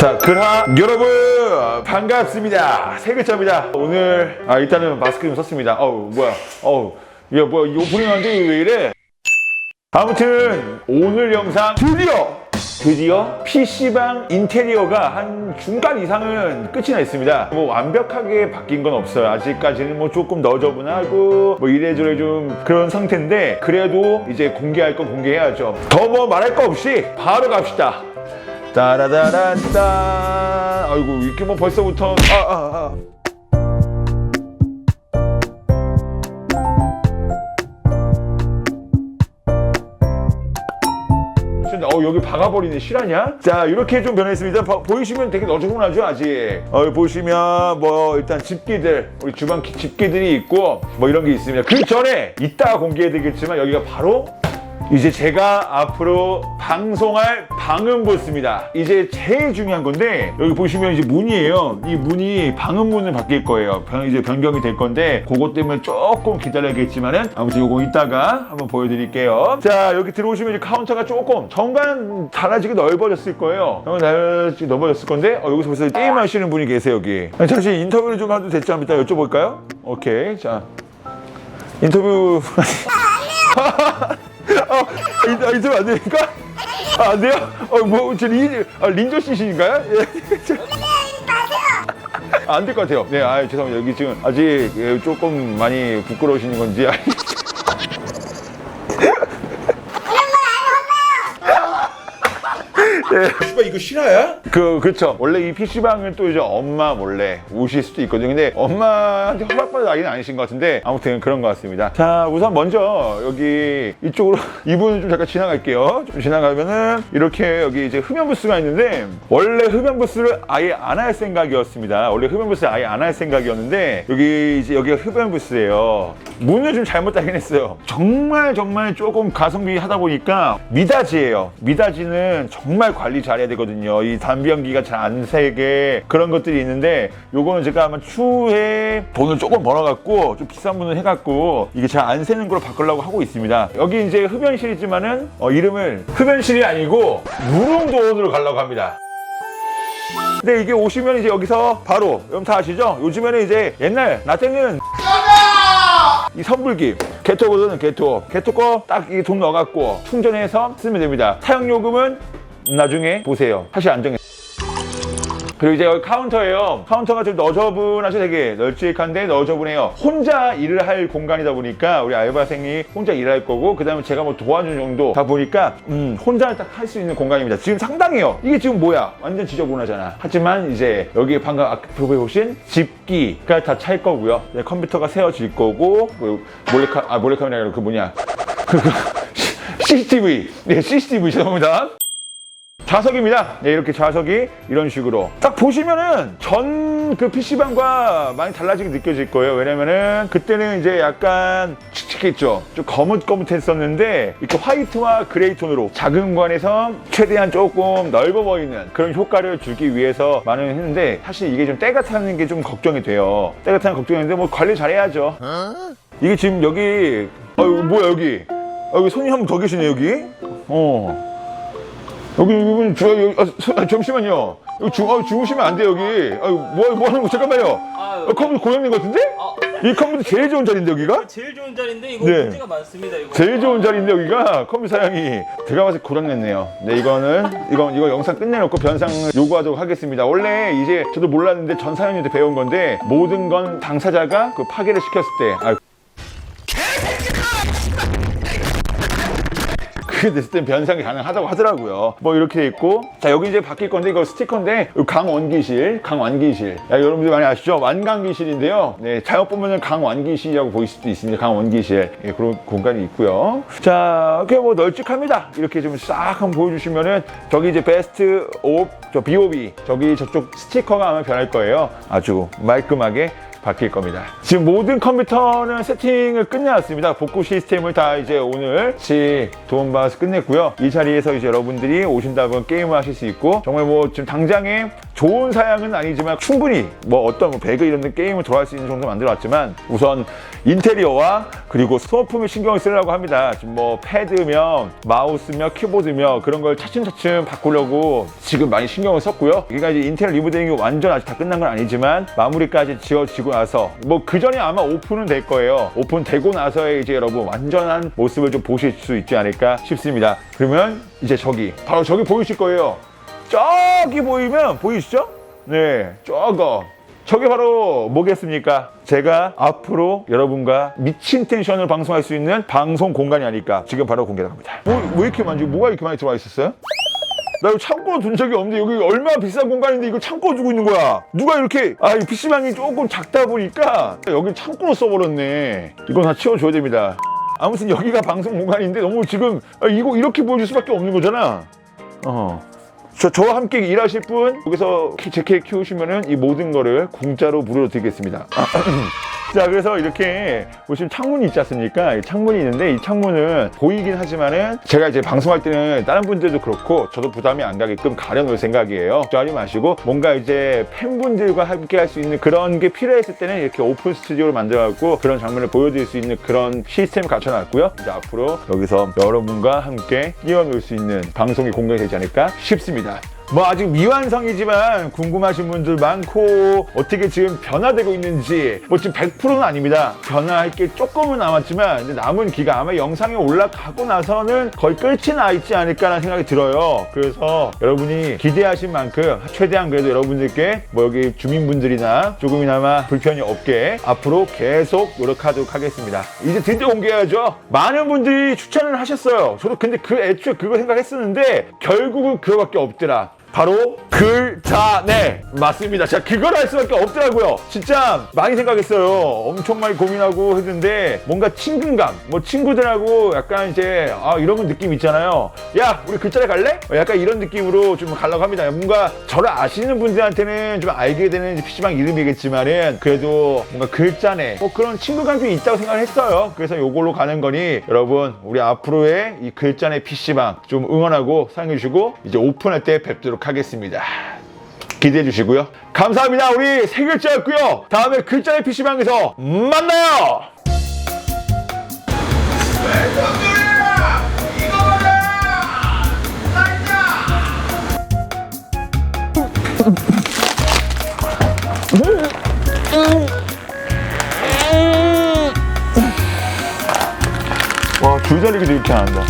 자, 근하 여러분 반갑습니다. 세 글자입니다. 오늘 일단은 마스크 좀 썼습니다. 뭐야? 이거 뭐야? 이 오프닝한데 왜 이래? 아무튼 오늘 영상 드디어 PC방 인테리어가 한 중간 이상은 끝이 나 있습니다. 뭐 완벽하게 바뀐 건 없어요. 아직까지는 뭐 조금 너저분하고 뭐 이래저래 좀 그런 상태인데, 그래도 이제 공개할 건 공개해야죠. 더 뭐 말할 거 없이 바로 갑시다. 따라다란따. 아이고, 이렇게 뭐 벌써부터 여기 박아버리네. 실화냐? 자, 이렇게 좀 변했습니다. 보이시면 되게 너저분하죠, 아직. 보시면 뭐 일단 집기들, 우리 주방 집기들이 있고 뭐 이런 게 있습니다. 그 전에 이따 공개해드리겠지만 여기가 바로 이제 제가 앞으로 방송할 방음 부스입니다. 이제 제일 중요한 건데, 여기 보시면 이제 문이에요. 이 문이 방음문을 바뀔 거예요. 이제 변경이 될 건데, 그것 때문에 조금 기다려야겠지만은 아무튼 요거 이따가 한번 보여드릴게요. 자, 여기 들어오시면 이제 카운터가 조금 정관 달라지게 넓어졌을 거예요. 달라지게 넓어졌을 건데, 여기서 벌써 게임 하시는 분이 계세요, 여기. 잠시 인터뷰를 좀 해도 될지 한번 이따 여쭤볼까요? 오케이. 자, 인터뷰. 인터뷰 안 됩니까? 안 돼요? 린저 씨신가요? 예. 안 될 것 같아요. 네, 죄송합니다. 여기 지금 아직 조금 많이 부끄러우신 건지. 네. 씨발 이거 실화야? 그렇죠. 원래 이 PC방은 또 이제 엄마 몰래 오실 수도 있거든요. 근데 엄마한테 허락받은 아기는 아니신 것 같은데, 아무튼 그런 것 같습니다. 자, 우선 먼저 여기 이쪽으로 이분을 좀 잠깐 지나갈게요. 좀 지나가면은 이렇게 여기 이제 흡연 부스가 있는데, 원래 흡연 부스를 아예 안 할 생각이었습니다. 원래 흡연 부스를 아예 안 할 생각이었는데, 여기가 흡연 부스예요. 문을 좀 잘못 달긴 했어요. 정말 조금 가성비 하다 보니까 미닫이에요. 미닫이는 정말 관리 잘해야 되거든요. 이 담배연기가 잘 안 새게 그런 것들이 있는데, 요거는 제가 아마 추후에 돈을 조금 벌어갖고 좀 비싼 문을 해갖고 이게 잘 안 새는 걸로 바꾸려고 하고 있습니다. 여기 이제 흡연실이지만은 이름을 흡연실이 아니고 무릉도원으로 가려고 합니다. 근데 이게 오시면 이제 여기서 바로, 여러분 다 아시죠? 요즘에는 이제 옛날 나 때는 이 선불기 개토거든요. 개토 거 딱 이 돈 넣어갖고 충전해서 쓰면 됩니다. 사용요금은 나중에 보세요. 사실 안 정해. 그리고 이제 여기 카운터예요. 카운터가 좀 너저분하죠. 되게 널찍한데 너저분해요. 혼자 일을 할 공간이다 보니까 우리 알바생이 혼자 일할 거고, 그 다음에 제가 뭐 도와주는 정도다 보니까 혼자 딱 할 수 있는 공간입니다. 지금 상당해요. 이게 지금 뭐야? 완전 지저분하잖아. 하지만 이제 여기에 방금 앞에 보신 집기가 다 찰 거고요. 컴퓨터가 세워질 거고, 몰래카메라 아니라 CCTV. 네, CCTV 죄송합니다. 좌석입니다. 네, 이렇게 좌석이 이런 식으로 딱 보시면은 전 그 PC방과 많이 달라지게 느껴질 거예요. 왜냐면은 그때는 이제 약간 칙칙했죠. 좀 거뭇거뭇했었는데, 이렇게 화이트와 그레이 톤으로 작은 공간에서 최대한 조금 넓어 보이는 그런 효과를 주기 위해서 많이 했는데, 사실 이게 좀 때가 타는 게 좀 걱정이 돼요. 때가 타는 걱정인데 뭐 관리 잘해야죠. 이게 지금 여기 뭐야 여기 손님 한 분 더 계시네 여기. 여기 잠시만요. 여기 주무시면 안 돼 여기. 뭐 하는 거? 잠깐만요. 컴퓨터 고장낸 것 같은데? 이 컴퓨터 제일 좋은 자리인데 여기가? 제일 좋은 자리인데 이거 네. 문제가 많습니다. 이거. 제일 좋은 자리인데 여기가 컴퓨터 사양이 제가 봐서 고장냈네요. 네, 이거 영상 끝내놓고 변상을 요구하도록 하겠습니다. 원래 이제 저도 몰랐는데 전 사장님한테 배운 건데, 모든 건 당사자가 그 파괴를 시켰을 때 그게 됐을 땐 변상이 가능하다고 하더라고요. 뭐 이렇게 돼 있고, 자, 여기 이제 바뀔 건데 이거 스티커인데, 강완기실. 여러분들 많이 아시죠? 완강기실인데요. 네, 잘못 보면은 강완기실이라고 보일 수도 있습니다. 강완기실. 예, 그런 공간이 있고요. 자, 이렇게 뭐 널찍합니다. 이렇게 좀 싹 한번 보여주시면은, 저기 이제 베스트 옵, BOB, 저쪽 스티커가 아마 변할 거예요. 아주 말끔하게 바뀔 겁니다. 지금 모든 컴퓨터는 세팅을 끝내왔습니다. 복구 시스템을 다 이제 오늘 도움받아서 끝냈고요. 이 자리에서 이제 여러분들이 오신다면 게임을 하실 수 있고, 정말 뭐 지금 당장에 좋은 사양은 아니지만 충분히 뭐 어떤 배그 이런 데 게임을 좋아할 수 있는 정도 만들어왔지만 우선 인테리어와 그리고 소모품에 신경을 쓰려고 합니다. 지금 뭐 패드며 마우스며 키보드며 그런 걸 차츰차츰 바꾸려고 지금 많이 신경을 썼고요. 여기가 이제 인테리어 리모델링이 완전 아직 다 끝난 건 아니지만 마무리까지 지어지고 나서 뭐 그 전에 아마 오픈은 될 거예요. 오픈되고 나서의 이제 여러분 완전한 모습을 좀 보실 수 있지 않을까 싶습니다. 그러면 이제 바로 저기 보이실 거예요. 저기 보이시죠? 네, 저게 바로 뭐겠습니까? 제가 앞으로 여러분과 미친 텐션을 방송할 수 있는 방송 공간이 아닐까 지금 바로 공개를 합니다. 왜 이렇게 뭐가 이렇게 많이 들어와 있었어요? 나 이거 창고로 둔 적이 없는데 여기 얼마나 비싼 공간인데 이걸 창고로 두고 있는 거야. 누가 이렇게 이 PC방이 조금 작다 보니까 여기 창고로 써버렸네. 이건 다 치워줘야 됩니다. 아무튼 여기가 방송 공간인데 너무 지금 이거 이렇게 보여줄 수밖에 없는 거잖아. 저와 함께 일하실 분 여기서 제캐 키우시면은 이 모든 거를 공짜로 무료로 드리겠습니다. 자, 그래서 이렇게 보시면 창문이 있지 않습니까? 이 창문이 있는데 이 창문은 보이긴 하지만은 제가 이제 방송할 때는 다른 분들도 그렇고 저도 부담이 안 가게끔 가려놓을 생각이에요. 걱정하지 마시고 뭔가 이제 팬분들과 함께 할 수 있는 그런 게 필요했을 때는 이렇게 오픈 스튜디오를 만들어갖고 그런 장면을 보여드릴 수 있는 그런 시스템을 갖춰놨고요. 이제 앞으로 여기서 여러분과 함께 뛰어놀 수 있는 방송이 공개되지 않을까 싶습니다. 뭐 아직 미완성이지만 궁금하신 분들 많고 어떻게 지금 변화되고 있는지 뭐 지금 100%는 아닙니다. 변화할 게 조금은 남았지만 남은 기간 아마 영상이 올라가고 나서는 거의 끝이 나 있지 않을까라는 생각이 들어요. 그래서 여러분이 기대하신 만큼 최대한 그래도 여러분들께 뭐 여기 주민분들이나 조금이나마 불편이 없게 앞으로 계속 노력하도록 하겠습니다. 이제 드디어 공개해야죠. 많은 분들이 추천을 하셨어요. 저도 근데 애초에 그거 생각했었는데 결국은 그거밖에 없더라. 바로 글자네. 맞습니다. 제가 그걸 할 수밖에 없더라고요. 진짜 많이 생각했어요. 엄청 많이 고민하고 했는데 뭔가 친근감, 뭐 친구들하고 약간 이제 이런 느낌 있잖아요. 야, 우리 글자네 갈래? 약간 이런 느낌으로 좀 가려고 합니다. 뭔가 저를 아시는 분들한테는 좀 알게 되는 PC방 이름이겠지만은 그래도 뭔가 글자네 뭐 그런 친근감이 좀 있다고 생각을 했어요. 그래서 요걸로 가는 거니 여러분 우리 앞으로의 이 글자네 PC방 좀 응원하고 사랑해주시고 이제 오픈할 때 뵙도록 하겠습니다. 기대해 주시고요. 감사합니다. 우리 세 글자였고요. 다음에 글자의 PC방에서 만나요. 와, 줄다리기도 이렇게 안 한다.